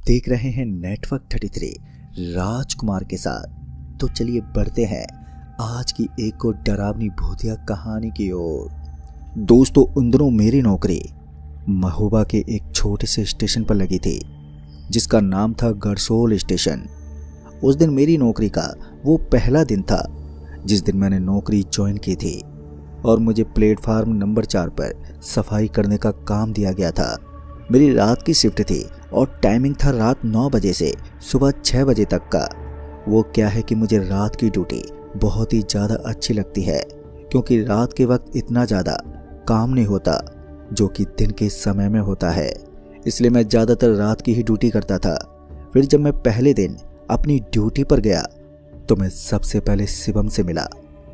देख रहे हैं नेटवर्क 33 राजकुमार के साथ। तो चलिए बढ़ते हैं आज की एक और डरावनी भूतिया कहानी की ओर। दोस्तों, उन दिनों मेरी नौकरी महोबा के एक छोटे से स्टेशन पर लगी थी जिसका नाम था गरसोल स्टेशन। उस दिन मेरी नौकरी का वो पहला दिन था जिस दिन मैंने नौकरी ज्वाइन की थी और मुझे प्लेटफार्म नंबर 4 पर सफाई करने का काम दिया गया था। मेरी रात की शिफ्ट थी और टाइमिंग था रात 9 बजे से सुबह 6 बजे तक का। वो क्या है कि मुझे रात की ड्यूटी बहुत ही ज़्यादा अच्छी लगती है क्योंकि रात के वक्त इतना ज़्यादा काम नहीं होता जो कि दिन के समय में होता है, इसलिए मैं ज़्यादातर रात की ही ड्यूटी करता था। फिर जब मैं पहले दिन अपनी ड्यूटी पर गया तो मैं सबसे पहले शिवम से मिला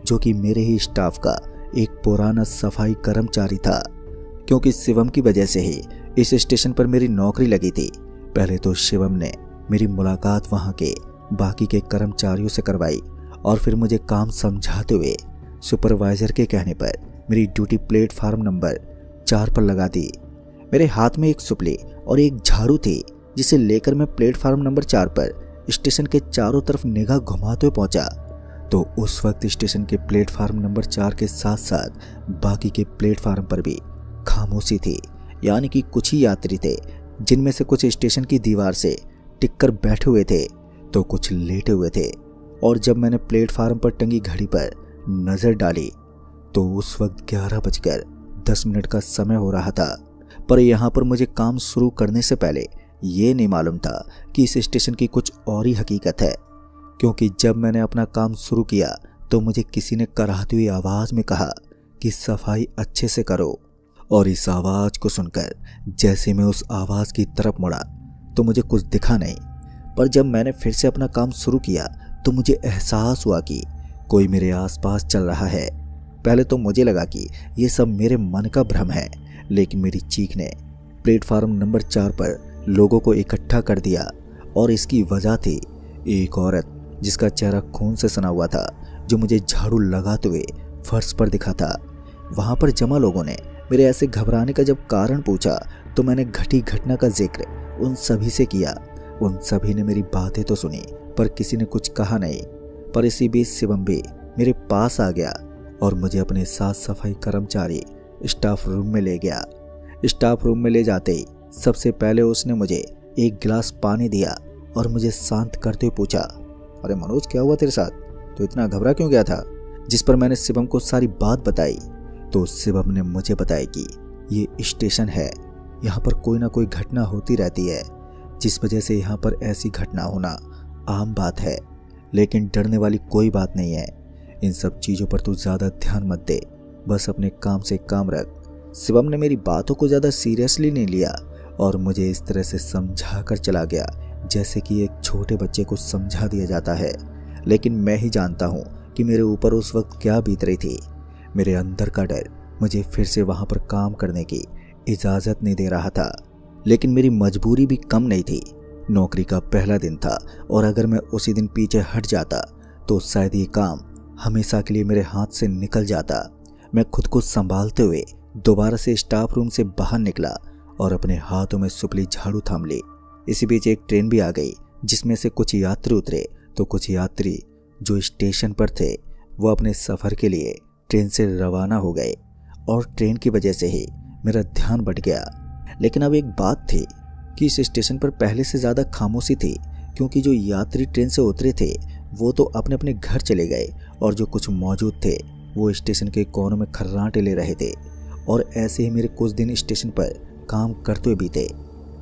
जो कि मेरे ही स्टाफ का एक पुराना सफाई कर्मचारी था। क्योंकि शिवम की वजह से ही इस स्टेशन पर मेरी नौकरी लगी थी। पहले तो शिवम ने मेरी मुलाकात वहां के बाकी के कर्मचारियों से करवाई और फिर मुझे काम समझाते हुए सुपरवाइजर के कहने पर मेरी ड्यूटी प्लेटफार्म नंबर 4 पर लगा दी। मेरे हाथ में एक सुपली और एक झाड़ू थी जिसे लेकर मैं प्लेटफार्म नंबर 4 पर स्टेशन के चारों तरफ निगाह घुमाते हुए पहुंचा तो उस वक्त स्टेशन के प्लेटफार्म नंबर 4 के साथ साथ बाकी के प्लेटफार्म पर भी खामोशी थी। यानी कि कुछ ही यात्री थे जिनमें से कुछ स्टेशन की दीवार से टिककर बैठे हुए थे तो कुछ लेटे हुए थे। और जब मैंने प्लेटफार्म पर टंगी घड़ी पर नजर डाली तो उस वक्त 11:10 का समय हो रहा था। पर यहाँ पर मुझे काम शुरू करने से पहले ये नहीं मालूम था कि इस स्टेशन की कुछ और ही हकीकत है। क्योंकि जब मैंने अपना काम शुरू किया तो मुझे किसी ने कराहती हुई आवाज में कहा कि सफाई अच्छे से करो। और इस आवाज को सुनकर जैसे मैं उस आवाज की तरफ मुड़ा तो मुझे कुछ दिखा नहीं। पर जब मैंने फिर से अपना काम शुरू किया तो मुझे एहसास हुआ कि कोई मेरे आसपास चल रहा है। पहले तो मुझे लगा कि ये सब मेरे मन का भ्रम है, लेकिन मेरी चीख ने प्लेटफार्म नंबर 4 पर लोगों को इकट्ठा कर दिया। और इसकी वजह थी एक औरत जिसका चेहरा खून से सना हुआ था जो मुझे झाड़ू लगाते हुए फर्श पर दिखा था। वहां पर जमा लोगों ने मेरे ऐसे घबराने का जब कारण पूछा तो मैंने घटी घटना का जिक्र उन सभी से किया। उन सभी ने मेरी बातें तो सुनी पर किसी ने कुछ कहा नहीं। पर इसी बीच शिवम भी मेरे पास आ गया और मुझे अपने साथ सफाई कर्मचारी स्टाफ रूम में ले गया। स्टाफ रूम में ले जाते ही सबसे पहले उसने मुझे एक गिलास पानी दिया और मुझे शांत करते हुए पूछा, अरे मनोज, क्या हुआ तेरे साथ? तो इतना घबरा क्यों गया था? जिस पर मैंने शिवम को सारी बात बताई तो शिवम ने मुझे बताया कि ये स्टेशन है, यहाँ पर कोई ना कोई घटना होती रहती है जिस वजह से यहाँ पर ऐसी घटना होना आम बात है। लेकिन डरने वाली कोई बात नहीं है। इन सब चीज़ों पर तू ज़्यादा ध्यान मत दे, बस अपने काम से काम रख। शिवम ने मेरी बातों को ज़्यादा सीरियसली नहीं लिया और मुझे इस तरह से समझा कर चला गया जैसे कि एक छोटे बच्चे को समझा दिया जाता है। लेकिन मैं ही जानता हूँ कि मेरे ऊपर उस वक्त क्या बीत रही थी। मेरे अंदर का डर मुझे फिर से वहां पर काम करने की इजाज़त नहीं दे रहा था। लेकिन मेरी मजबूरी भी कम नहीं थी। नौकरी का पहला दिन था और अगर मैं उसी दिन पीछे हट जाता तो शायद ये काम हमेशा के लिए मेरे हाथ से निकल जाता। मैं खुद को संभालते हुए दोबारा से स्टाफ रूम से बाहर निकला और अपने हाथों में सुपली झाड़ू थाम ली। इसी बीच एक ट्रेन भी आ गई जिसमें से कुछ यात्री उतरे तो कुछ यात्री जो स्टेशन पर थे वो अपने सफ़र के लिए ट्रेन से रवाना हो गए और ट्रेन की वजह से ही मेरा ध्यान बट गया। लेकिन अब एक बात थी कि इस स्टेशन पर पहले से ज़्यादा खामोशी थी क्योंकि जो यात्री ट्रेन से उतरे थे वो तो अपने अपने घर चले गए और जो कुछ मौजूद थे वो स्टेशन के कोनों में खर्राटे ले रहे थे। और ऐसे ही मेरे कुछ दिन स्टेशन पर काम करते हुए बीते।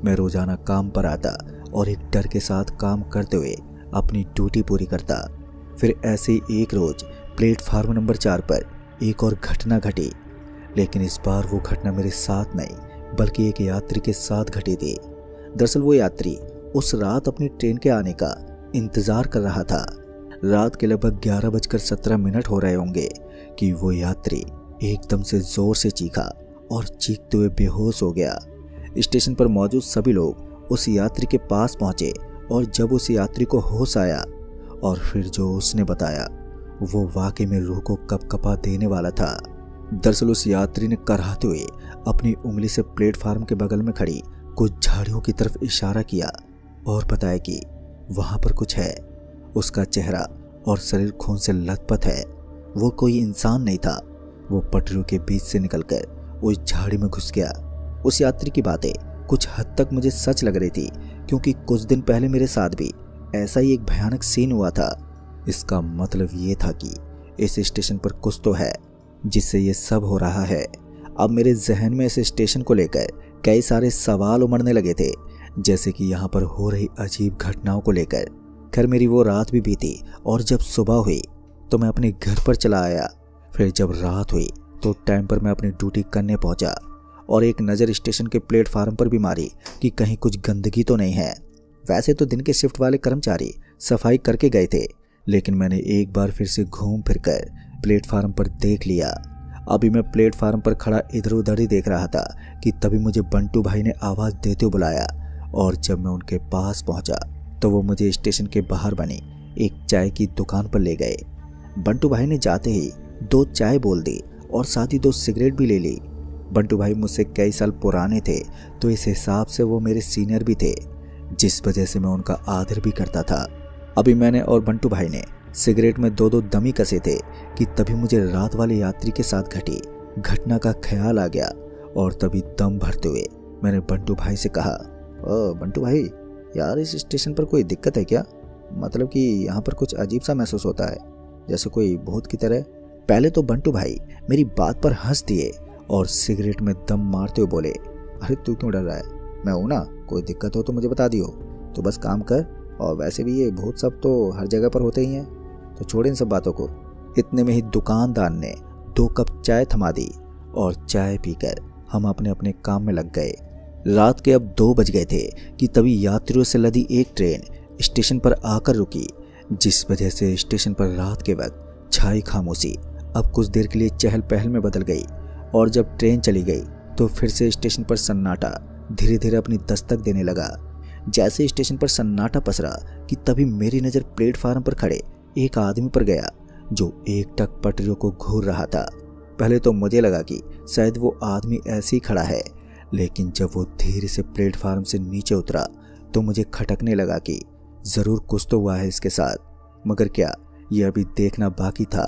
मैं रोज़ाना काम पर आता और एक डर के साथ काम करते हुए अपनी ड्यूटी पूरी करता। फिर ऐसे ही एक रोज़ प्लेटफार्म नंबर 4 पर एक और घटना घटी। लेकिन इस बार वो घटना मेरे साथ नहीं बल्कि एक यात्री के साथ घटी थी। दरअसल वो यात्री उस रात अपनी ट्रेन के आने का इंतज़ार कर रहा था। रात के लगभग 11:17 हो रहे होंगे कि वो यात्री एकदम से ज़ोर से चीखा और चीखते हुए बेहोश हो गया। स्टेशन पर मौजूद सभी लोग उस यात्री के पास पहुंचे और जब उस यात्री को होश आया और फिर जो उसने बताया वो वाकई में रूह को कपकपा देने वाला था। दरअसल उस यात्री ने कराहते हुए अपनी उंगली से प्लेटफार्म के बगल में खड़ी कुछ झाड़ियों की तरफ इशारा किया और बताया कि वहाँ पर कुछ है। उसका चेहरा और शरीर खून से लथपथ है। वो कोई इंसान नहीं था। वो पटरियों के बीच से निकलकर उस झाड़ी में घुस गया। उस यात्री की बातें कुछ हद तक मुझे सच लग रही थी, क्योंकि कुछ दिन पहले मेरे साथ भी ऐसा ही एक भयानक सीन हुआ था। इसका मतलब ये था कि इस स्टेशन पर कुछ तो है जिससे ये सब हो रहा है। अब मेरे जहन में इस स्टेशन को लेकर कई सारे सवाल उमड़ने लगे थे, जैसे कि यहाँ पर हो रही अजीब घटनाओं को लेकर। खैर मेरी वो रात भी बीती और जब सुबह हुई तो मैं अपने घर पर चला आया। फिर जब रात हुई तो टाइम पर मैं अपनी ड्यूटी करने पहुंचा और एक नज़र स्टेशन के प्लेटफार्म पर भी मारी कि कहीं कुछ गंदगी तो नहीं है। वैसे तो दिन के शिफ्ट वाले कर्मचारी सफाई करके गए थे, लेकिन मैंने एक बार फिर से घूम फिर कर प्लेटफार्म पर देख लिया। अभी मैं प्लेटफार्म पर खड़ा इधर उधर ही देख रहा था कि तभी मुझे बंटू भाई ने आवाज़ देते हुए बुलाया। और जब मैं उनके पास पहुंचा तो वो मुझे स्टेशन के बाहर बनी एक चाय की दुकान पर ले गए। बंटू भाई ने जाते ही 2 चाय बोल दी और साथ ही 2 सिगरेट भी ले ली। बंटू भाई मुझसे कई साल पुराने थे, तो इस हिसाब से वो मेरे सीनियर भी थे, जिस वजह से मैं उनका आदर भी करता था। अभी मैंने और बंटू भाई ने सिगरेट में 2-2 दमी कसे थे कि तभी मुझे रात वाले यात्री के साथ घटी घटना का ख्याल आ गया। और तभी दम भरते हुए मैंने बंटू भाई से कहा, बंटू भाई यार, इस स्टेशन पर कोई दिक्कत है क्या? मतलब कि यहाँ पर कुछ अजीब सा महसूस होता है, जैसे कोई भूत की तरह। पहले तो बंटू भाई मेरी बात पर हंस दिए और सिगरेट में दम मारते हुए बोले, अरे तू क्यों डर रहा है? मैं हूं ना, कोई दिक्कत हो तो मुझे बता दियो, तो बस काम कर। और वैसे भी ये भूत सब तो हर जगह पर होते ही हैं, तो छोड़ इन सब बातों को। इतने में ही दुकानदार ने 2 कप चाय थमा दी और चाय पीकर हम अपने अपने काम में लग गए। रात के अब 2 बज गए थे कि तभी यात्रियों से लदी एक ट्रेन स्टेशन पर आकर रुकी, जिस वजह से स्टेशन पर रात के वक्त छाई खामोशी अब कुछ देर के लिए चहल पहल में बदल गई। और जब ट्रेन चली गई तो फिर से स्टेशन पर सन्नाटा धीरे धीरे अपनी दस्तक देने लगा। जैसे स्टेशन पर सन्नाटा पसरा कि तभी मेरी नज़र प्लेटफार्म पर खड़े एक आदमी पर गया जो एकटक पटरियों को घूर रहा था। पहले तो मुझे लगा कि शायद वो आदमी ऐसे ही खड़ा है, लेकिन जब वो धीरे से प्लेटफार्म से नीचे उतरा तो मुझे खटकने लगा कि ज़रूर कुछ तो हुआ है इसके साथ। मगर क्या, ये अभी देखना बाकी था।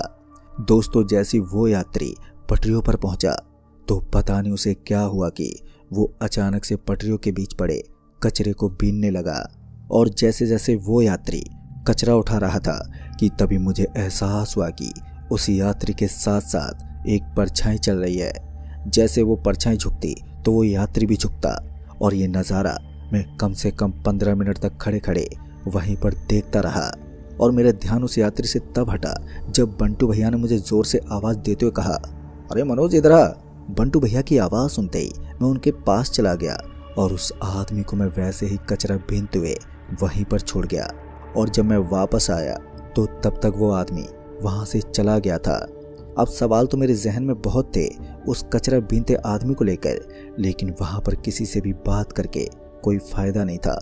दोस्तों, जैसी वो यात्री पटरियों पर पहुंचा तो पता नहीं उसे क्या हुआ कि वो अचानक से पटरियों के बीच पड़े कचरे को बीनने लगा। और जैसे जैसे वो यात्री कचरा उठा रहा था कि तभी मुझे एहसास हुआ कि उस यात्री के साथ साथ एक परछाई चल रही है। जैसे वो परछाई झुकती तो वो यात्री भी झुकता। और ये नज़ारा मैं कम से कम 15 मिनट तक खड़े खड़े वहीं पर देखता रहा। और मेरा ध्यान उस यात्री से तब हटा जब बंटू भैया ने मुझे जोर से आवाज़ देते हुए कहा, अरे मनोज इधर आ। बंटू भैया की आवाज़ सुनते ही मैं उनके पास चला गया और उस आदमी को मैं वैसे ही कचरा बीनते हुए वहीं पर छोड़ गया। और जब मैं वापस आया तो तब तक वो आदमी वहाँ से चला गया था। अब सवाल तो मेरे जहन में बहुत थे उस कचरा बीनते आदमी को लेकर, लेकिन वहाँ पर किसी से भी बात करके कोई फ़ायदा नहीं था।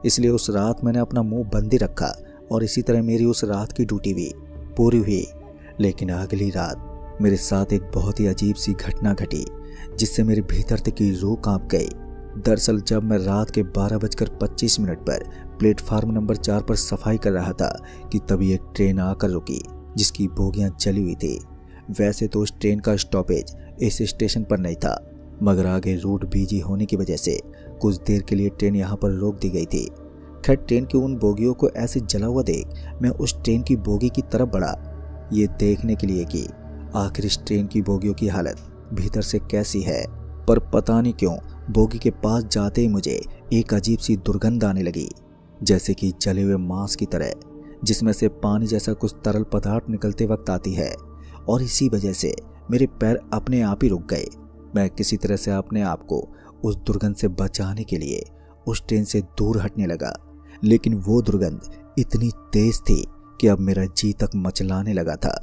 इसलिए उस रात मैंने अपना मुंह बंद ही रखा और इसी तरह मेरी उस रात की ड्यूटी भी पूरी हुई। लेकिन अगली रात मेरे साथ एक बहुत ही अजीब सी घटना घटी जिससे मेरे भीतर तक की रूह कांप गई। दरअसल जब मैं रात के 12:25 पर प्लेटफार्म नंबर 4 पर सफाई कर रहा था कि तभी एक ट्रेन आकर रुकी जिसकी बोगियां जली हुई थी। वैसे तो उस ट्रेन का स्टॉपेज इस स्टेशन पर नहीं था, मगर आगे रूट बिजी होने की वजह से कुछ देर के लिए ट्रेन यहाँ पर रोक दी गई थी। खैर, ट्रेन की उन बोगियों को ऐसे जला हुआ देख मैं उस ट्रेन की बोगी की तरफ बढ़ा, ये देखने के लिए कि आखिर इस ट्रेन की बोगियों की हालत भीतर से कैसी है। पर पता नहीं क्यों बोगी के पास जाते ही मुझे एक अजीब सी दुर्गंध आने लगी, जैसे कि जले हुए मांस की तरह, जिसमें से पानी जैसा कुछ तरल पदार्थ निकलते वक्त आती है। और इसी वजह से मेरे पैर अपने आप ही रुक गए। मैं किसी तरह से अपने आप को उस दुर्गंध से बचाने के लिए उस ट्रेन से दूर हटने लगा, लेकिन वो दुर्गंध इतनी तेज थी कि अब मेरा जी तक मचलाने लगा था।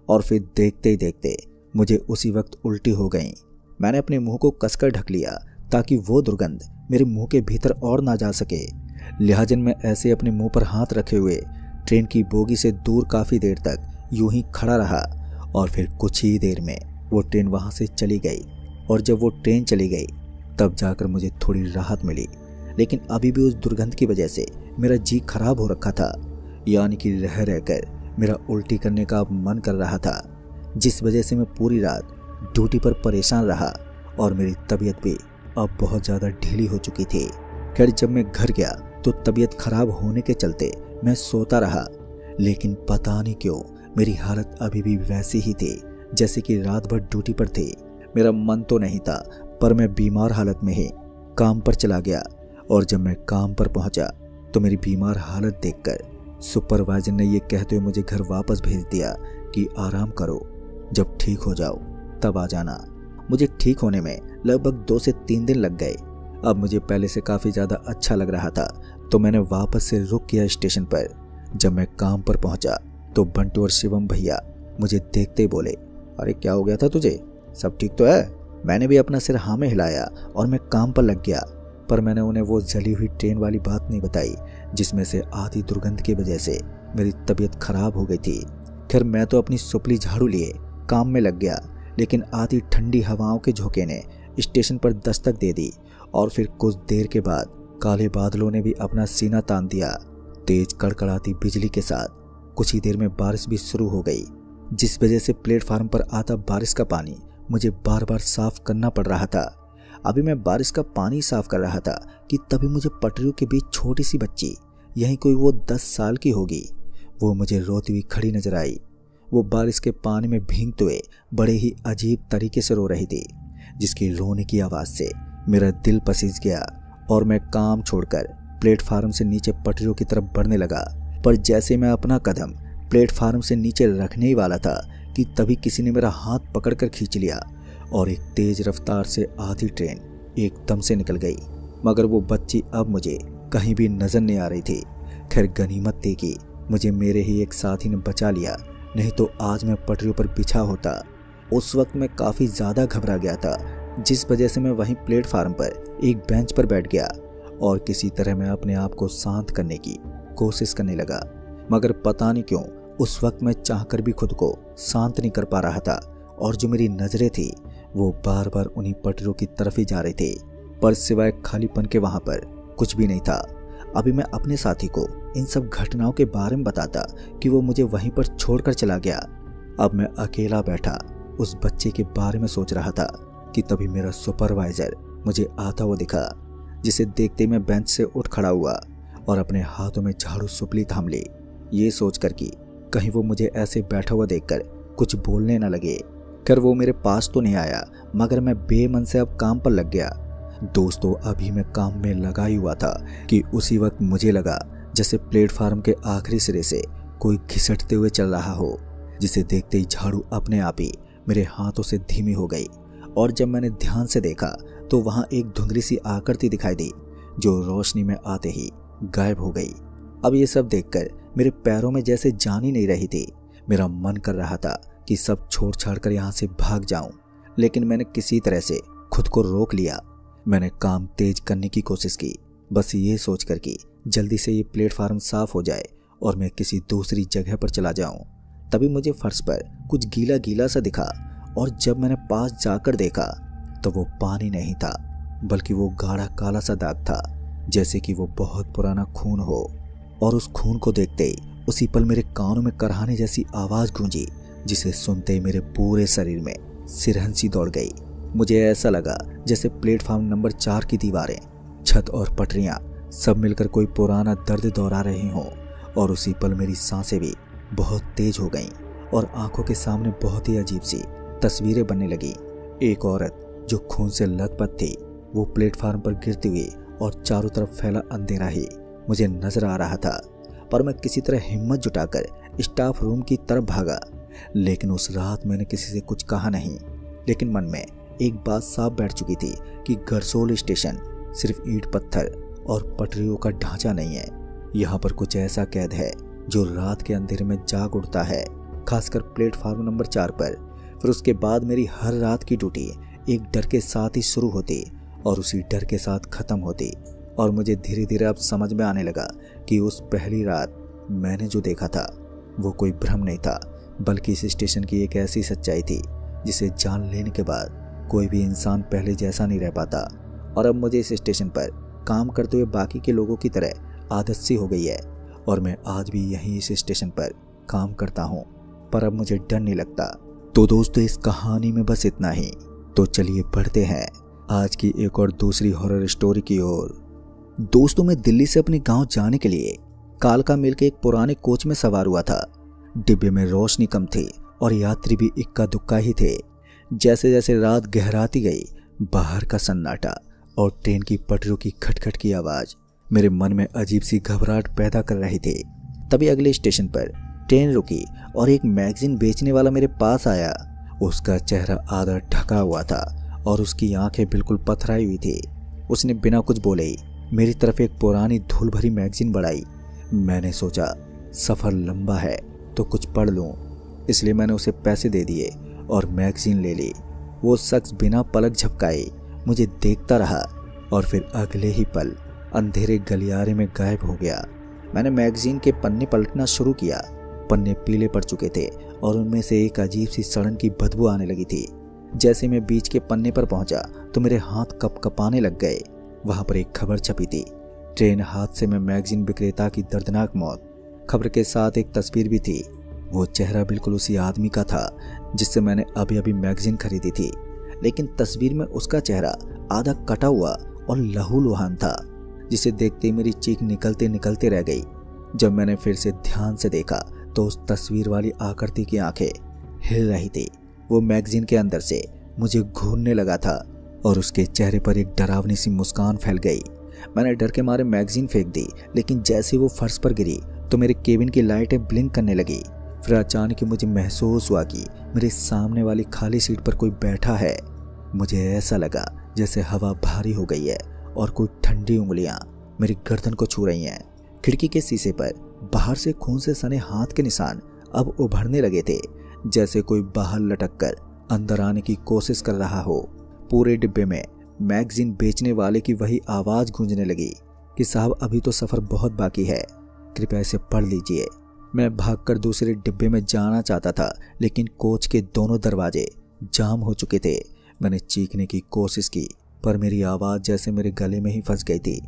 और फिर देखते ही देखते मुझे उसी वक्त उल्टी हो गई। मैंने अपने मुंह को कसकर ढक लिया ताकि वो दुर्गंध मेरे मुंह के भीतर और ना जा सके। लिहाजन मैं ऐसे अपने मुंह पर हाथ रखे हुए ट्रेन की बोगी से दूर काफ़ी देर तक यूं ही खड़ा रहा। और फिर कुछ ही देर में वो ट्रेन वहाँ से चली गई। और जब वो ट्रेन चली गई तब जाकर मुझे थोड़ी राहत मिली। लेकिन अभी भी उस दुर्गंध की वजह से मेरा जी खराब हो रखा था। यानी कि रह रहकर मेरा उल्टी करने का अब मन कर रहा था, जिस वजह से मैं पूरी रात ड्यूटी पर परेशान रहा और मेरी तबीयत भी अब बहुत ज़्यादा ढीली हो चुकी थी। खैर जब मैं घर गया तो तबीयत खराब होने के चलते मैं सोता रहा, लेकिन पता नहीं क्यों मेरी हालत अभी भी वैसी ही थी जैसे कि रात भर ड्यूटी पर थे। मेरा मन तो नहीं था, पर मैं बीमार हालत में ही काम पर चला गया। और जब मैं काम पर पहुंचा तो मेरी बीमार हालत देखकर सुपरवाइजर ने ये कहते हुए मुझे घर वापस भेज दिया कि आराम करो, जब ठीक हो जाओ तब आ जाना। मुझे ठीक होने में लगभग 2 से 3 दिन लग गए। अब मुझे पहले से काफ़ी ज़्यादा अच्छा लग रहा था, तो मैंने वापस से रुक किया स्टेशन पर। जब मैं काम पर पहुंचा तो बंटू और शिवम भैया मुझे देखते ही बोले, अरे क्या हो गया था तुझे, सब ठीक तो है? मैंने भी अपना सिर हाँ में हिलाया और मैं काम पर लग गया। पर मैंने उन्हें वो जली हुई ट्रेन वाली बात नहीं बताई जिसमें से आधी दुर्गंध की वजह से मेरी तबीयत खराब हो गई थी। खैर मैं तो अपनी सुपली झाड़ू लिए काम में लग गया, लेकिन आधी ठंडी हवाओं के झोंके ने स्टेशन पर दस्तक दे दी और फिर कुछ देर के बाद काले बादलों ने भी अपना सीना तान दिया। तेज कड़कड़ाती बिजली के साथ कुछ ही देर में बारिश भी शुरू हो गई, जिस वजह से प्लेटफार्म पर आता बारिश का पानी मुझे बार बार साफ करना पड़ रहा था। अभी मैं बारिश का पानी साफ कर रहा था कि तभी मुझे पटरियों के बीच छोटी सी बच्ची, यहीं कोई वो 10 साल की होगी, वो मुझे रोती हुई खड़ी नजर आई। वो बारिश के पानी में भीगते हुए बड़े ही अजीब तरीके से रो रही थी, जिसकी रोने की आवाज़ से मेरा दिल पसीज गया और मैं काम छोड़कर प्लेटफार्म से नीचे पटरियों की तरफ बढ़ने लगा। पर जैसे मैं अपना कदम प्लेटफार्म से नीचे रखने ही वाला था कि तभी किसी ने मेरा हाथ पकड़कर खींच लिया और एक तेज रफ्तार से आधी ट्रेन एकदम से निकल गई। मगर वो बच्ची अब मुझे कहीं भी नजर नहीं आ रही थी। खैर गनीमत थी कि मुझे मेरे ही एक साथी ने बचा लिया, नहीं तो आज मैं पटरियों पर बिछा होता। उस वक्त मैं काफ़ी ज़्यादा घबरा गया था, जिस वजह से मैं वहीं प्लेटफार्म पर एक बेंच पर बैठ गया और किसी तरह मैं अपने आप को शांत करने की कोशिश करने लगा। मगर पता नहीं क्यों उस वक्त मैं चाहकर भी खुद को शांत नहीं कर पा रहा था और जो मेरी नज़रें थी वो बार बार उन्हीं पटरियों की तरफ ही जा रही थी, पर सिवाय खालीपन के वहाँ पर कुछ भी नहीं था। अभी मैं अपने साथी को इन सब घटनाओं के बारे में बताता कि वो मुझे वहीं पर छोड़कर चला गया। अब मैं अकेला बैठा उस बच्चे के बारे में सोच रहा था कि तभी मेरा सुपरवाइजर मुझे आता हुआ दिखा, जिसे देखते मैं बेंच से उठ खड़ा हुआ और अपने हाथों में झाड़ू सुपली थाम ली, ये सोचकर कि कहीं वो मुझे ऐसे बैठा हुआ देखकर कुछ बोलने न लगे। खैर वो मेरे पास तो नहीं आया, मगर मैं बेमन से अब काम पर लग गया। दोस्तों अभी मैं काम में लगा ही हुआ था कि उसी वक्त मुझे लगा जैसे प्लेटफार्म के आखिरी सिरे से कोई घिसटते हुए चल रहा हो, जिसे देखते ही झाड़ू अपने आप ही मेरे हाथों से धीमी हो गई। और जब मैंने ध्यान से देखा तो वहां एक धुंधली सी आकृति दिखाई दी जो रोशनी में आते ही गायब हो गई। अब ये सब देखकर मेरे पैरों में जैसे जान ही नहीं रही थी। मेरा मन कर रहा था कि सब छोड़ छाड़ कर यहाँ से भाग जाऊं, लेकिन मैंने किसी तरह से खुद को रोक लिया। मैंने काम तेज करने की कोशिश की, बस ये सोचकर कि जल्दी से ये प्लेटफार्म साफ हो जाए और मैं किसी दूसरी जगह पर चला जाऊं। तभी मुझे फर्श पर कुछ गीला गीला सा दिखा और जब मैंने पास जाकर देखा तो वो पानी नहीं था, बल्कि वो गाढ़ा काला सा दाग था, जैसे कि वो बहुत पुराना खून हो। और उस खून को देखते ही उसी पल मेरे कानों में करहाने जैसी आवाज़ गूंजी, जिसे सुनते ही मेरे पूरे शरीर में सिरहन सी दौड़ गई। मुझे ऐसा लगा जैसे प्लेटफार्म नंबर 4 की दीवारें, छत और पटरियां सब मिलकर कोई पुराना दर्द दोहरा रहे हों। और उसी पल मेरी सांसें भी बहुत तेज हो गईं और आंखों के सामने बहुत ही अजीब सी तस्वीरें बनने लगी। एक औरत जो खून से लथपथ थी, वो प्लेटफार्म पर गिरती हुई और चारों तरफ फैला अंधेरा ही मुझे नजर आ रहा था। पर मैं किसी तरह हिम्मत जुटाकर स्टाफ रूम की तरफ भागा, लेकिन उस रात मैंने किसी से कुछ कहा नहीं। लेकिन मन में एक बात साफ बैठ चुकी थी कि गरसोल स्टेशन सिर्फ ईंट पत्थर और पटरियों का ढांचा नहीं है, यहाँ पर कुछ ऐसा कैद है जो रात के अंधेरे में जाग उठता है, खासकर प्लेटफार्म नंबर 4 पर। फिर उसके बाद मेरी हर रात की ड्यूटी एक डर के साथ ही शुरू होती और उसी डर के साथ खत्म होती। और मुझे धीरे धीरे अब समझ में आने लगा कि उस पहली रात मैंने जो देखा था वो कोई भ्रम नहीं था, बल्कि इस स्टेशन की एक ऐसी सच्चाई थी जिसे जान लेने के बाद कोई भी इंसान पहले जैसा नहीं रह पाता। और अब मुझे इस स्टेशन पर काम करते हुए बाकी के लोगों की तरह आदत सी हो गई है और मैं आज भी यहीं इस स्टेशन पर काम करता हूँ, पर अब मुझे डर नहीं लगता। तो दोस्तों, इस कहानी में बस इतना ही। तो चलिए बढ़ते हैं आज की एक और दूसरी हॉरर स्टोरी की ओर। दोस्तों, मैं दिल्ली से अपने गांव जाने के लिए कालका मेल के एक पुराने कोच में सवार हुआ था। डिब्बे में रोशनी कम थी और यात्री भी इक्का दुक्का ही थे। जैसे जैसे रात गहराती गई, बाहर का सन्नाटा और ट्रेन की पटरियों की खटखट की आवाज मेरे मन में अजीब सी घबराहट पैदा कर रही थी। तभी अगले स्टेशन पर ट्रेन रुकी और एक मैगजीन बेचने वाला मेरे पास आया। उसका चेहरा आधा ढका हुआ था और उसकी आंखें बिल्कुल पथराई हुई थी। उसने बिना कुछ बोले ही मेरी तरफ एक पुरानी धूल भरी मैगजीन बढ़ाई। मैंने सोचा सफ़र लंबा है तो कुछ पढ़ लूं, इसलिए मैंने उसे पैसे दे दिए और मैगजीन ले ली। वो शख्स बिना पलक झपकाए मुझे देखता रहा और फिर अगले ही पल अंधेरे गलियारे में गायब हो गया। मैंने मैगजीन के पन्ने पलटना शुरू किया। पन्ने पीले पड़ चुके थे और उनमें से एक अजीब सी सड़न की बदबू आने लगी थी। जैसे मैं बीच के पन्ने पर पहुंचा तो मेरे हाथ कपकपाने लग गए। वहां पर एक खबर छपी थी, ट्रेन हादसे में मैगजीन विक्रेता की दर्दनाक मौत। खबर के साथ एक तस्वीर भी थी। वो चेहरा बिल्कुल उसी आदमी का था जिससे मैंने अभी अभी मैगजीन खरीदी थी, लेकिन तस्वीर में उसका चेहरा आधा कटा हुआ और लहूलुहान था, जिसे देखते ही मेरी चीख निकलते निकलते रह गई। जब मैंने फिर से ध्यान से देखा तो उस तस्वीर वाली आकृति की आंखें हिल रही थी। वो मैगजीन के अंदर से मुझे घूरने लगा था और उसके चेहरे पर एक डरावनी सी मुस्कान फैल गई। मैंने डर के मारे मैगजीन फेंक दी, लेकिन जैसे वो फर्श पर गिरी तो मेरे केबिन की लाइटें ब्लिंक करने लगी। फिर अचानक ही मुझे महसूस हुआ कि मेरे सामने वाली खाली सीट पर कोई बैठा है। मुझे ऐसा लगा जैसे हवा भारी हो गई है और कोई ठंडी उंगलियां मेरी गर्दन को छू रही हैं। खिड़की के शीशे पर बाहर से खून से सने हाथ के निशान अब उभरने लगे थे, जैसे कोई बाहर लटक कर अंदर आने की कोशिश कर रहा हो। पूरे डिब्बे में मैगजीन बेचने वाले की वही आवाज गूंजने लगी कि साहब, अभी तो सफर बहुत बाकी है, कृपया इसे पढ़ लीजिए। मैं भागकर दूसरे डिब्बे में जाना चाहता था, लेकिन कोच के दोनों दरवाजे जाम हो चुके थे। मैंने चीखने की कोशिश की, पर मेरी आवाज़ जैसे मेरे गले में ही फंस गई थी।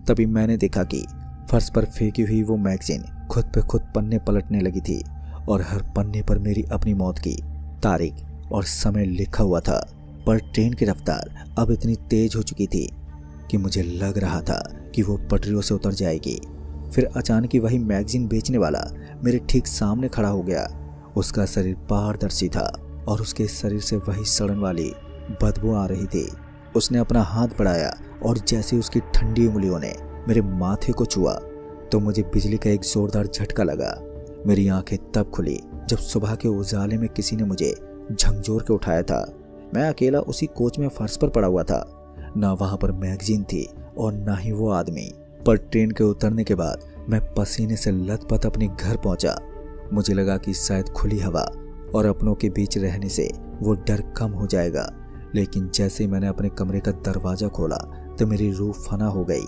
तभी मैंने देखा कि फर्श पर फेंकी हुई वो मैगजीन खुद पे खुद पन्ने पलटने लगी थी और हर पन्ने पर मेरी अपनी मौत की तारीख और समय लिखा हुआ था। पर ट्रेन की रफ्तार अब इतनी तेज हो चुकी थी कि मुझे लग रहा था कि वो पटरियों से उतर जाएगी। फिर अचानक ही वही मैगजीन बेचने वाला मेरे ठीक सामने खड़ा हो गया। उसका शरीर पारदर्शी था और उसके शरीर से वही सड़न वाली बदबू आ रही थी। उसने अपना हाथ बढ़ाया और जैसे उसकी ठंडी उंगलियों ने मेरे माथे को छुआ तो मुझे बिजली का एक जोरदार झटका लगा। मेरी आंखें तब खुली जब सुबह के उजाले में किसी ने मुझे झकझोर के उठाया था। मैं अकेला उसी कोच में फर्श पर पड़ा हुआ था। ना वहां पर मैगजीन थी और ना ही वो आदमी। पर ट्रेन के उतरने के बाद मैं पसीने से लथपथ अपने घर पहुंचा। मुझे लगा कि शायद खुली हवा और अपनों के बीच रहने से वो डर कम हो जाएगा, लेकिन जैसे मैंने अपने कमरे का दरवाजा खोला तो मेरी रूह फना हो गई।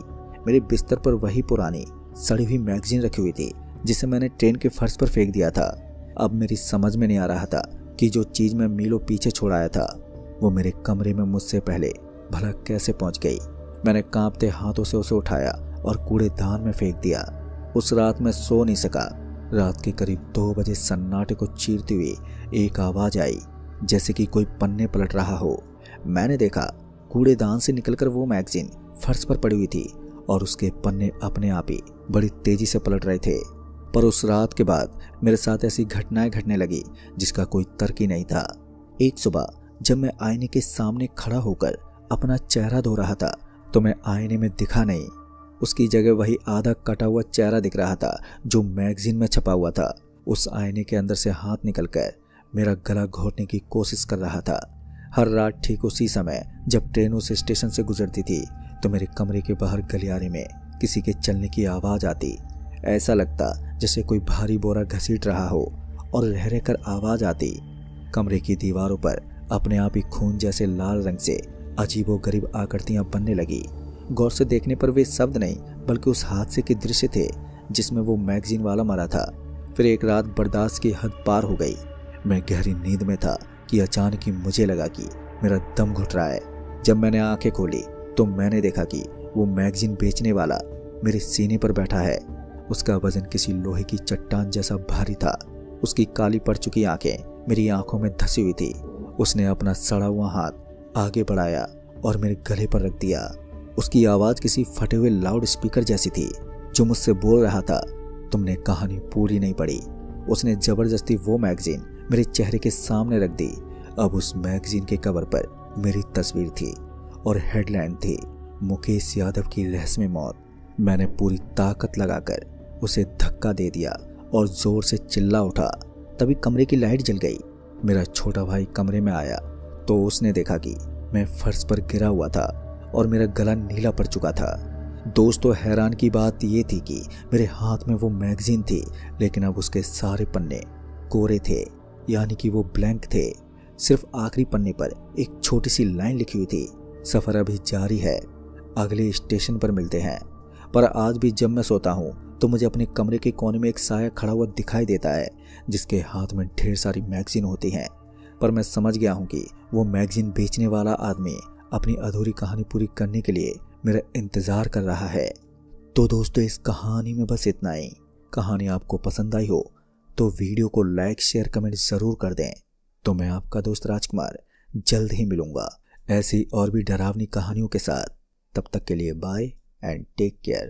मेरे बिस्तर पर वही पुरानी सड़ी हुई मैगजीन रखी हुई थी जिसे मैंने ट्रेन के फर्श पर फेंक दिया था। अब मेरी समझ में नहीं आ रहा था कि जो चीज़ मैं मीलों पीछे छोड़ आया था वो मेरे कमरे में मुझसे पहले भला कैसे पहुंच गई। मैंने कांपते हाथों से उसे उठाया और कूड़ेदान में फेंक दिया। उस रात मैं सो नहीं सका। रात के करीब 2 बजे सन्नाटे को चीरती हुई एक आवाज़ आई, जैसे कि कोई पन्ने पलट रहा हो। मैंने देखा कूड़ेदान से निकलकर वो मैगजीन फर्श पर पड़ी हुई थी और उसके पन्ने अपने आप ही बड़ी तेजी से पलट रहे थे। पर उस रात के बाद मेरे साथ ऐसी घटनाएं घटने लगी जिसका कोई तर्क ही नहीं था। एक सुबह जब मैं आईने के सामने खड़ा होकर अपना चेहरा धो रहा था तो मैं आईने में दिखा नहीं। उसकी जगह वही आधा कटा हुआ चेहरा दिख रहा था जो मैगजीन में छपा हुआ था। उस आईने के अंदर से हाथ निकलकर मेरा गला घोटने की कोशिश कर रहा था। हर रात ठीक उसी समय जब ट्रेन उस स्टेशन से गुजरती थी तो मेरे कमरे के बाहर गलियारे में किसी के चलने की आवाज़ आती। ऐसा लगता जैसे कोई भारी बोरा घसीट रहा हो और रह रह कर आवाज़ आती। कमरे की दीवारों पर अपने आप ही खून जैसे लाल रंग से अजीबोगरीब आकृतियां बनने लगी। गौर से देखने पर वे शब्द नहीं बल्कि उस हादसे के दृश्य थे जिसमें वो मैगजीन वाला मरा था। फिर एक रात बर्दाश्त की हद पार हो गई। मैं गहरी नींद में था कि अचानक ही मुझे लगा कि मेरा दम घुट रहा है। जब मैंने आंखें खोली तो मैंने देखा कि वो मैगजीन बेचने वाला मेरे सीने पर बैठा है। उसका वजन किसी लोहे की चट्टान जैसा भारी था। उसकी काली पड़ चुकी आंखें मेरी आंखों में धसी हुई थी। उसने अपना सड़ा हुआ हाथ आगे बढ़ाया और मेरे गले पर रख दिया। उसकी आवाज किसी फटे हुए लाउड स्पीकर जैसी थी जो मुझसे बोल रहा था, तुमने कहानी पूरी नहीं पढ़ी। उसने जबरदस्ती वो मैगजीन मेरे चेहरे के सामने रख दी। अब उस मैगजीन के कवर पर मेरी तस्वीर थी और हेडलाइन थी, मुकेश यादव की रहस्यमय मौत। मैंने पूरी ताकत लगाकर उसे धक्का दे दिया और जोर से चिल्ला उठा। तभी कमरे की लाइट जल गई। मेरा छोटा भाई कमरे में आया तो उसने देखा कि मैं फर्श पर गिरा हुआ था और मेरा गला नीला पड़ चुका था। दोस्तों, हैरान की बात यह थी कि मेरे हाथ में वो मैगजीन थी, लेकिन अब उसके सारे पन्ने कोरे थे, यानी कि वो ब्लैंक थे। सिर्फ आखिरी पन्ने पर एक छोटी सी लाइन लिखी हुई थी, सफर अभी जारी है, अगले स्टेशन पर मिलते हैं। पर आज भी जब मैं सोता हूँ तो मुझे अपने कमरे के कोने में एक साया खड़ा हुआ दिखाई देता है जिसके हाथ में ढेर सारी मैगजीन होती हैं। पर मैं समझ गया हूँ कि वो मैगजीन बेचने वाला आदमी अपनी अधूरी कहानी पूरी करने के लिए मेरा इंतजार कर रहा है। तो दोस्तों, इस कहानी में बस इतना ही। कहानी आपको पसंद आई हो तो वीडियो को लाइक शेयर कमेंट जरूर कर दें। तो मैं आपका दोस्त राजकुमार जल्द ही मिलूंगा ऐसी और भी डरावनी कहानियों के साथ। तब तक के लिए बाय एंड टेक केयर।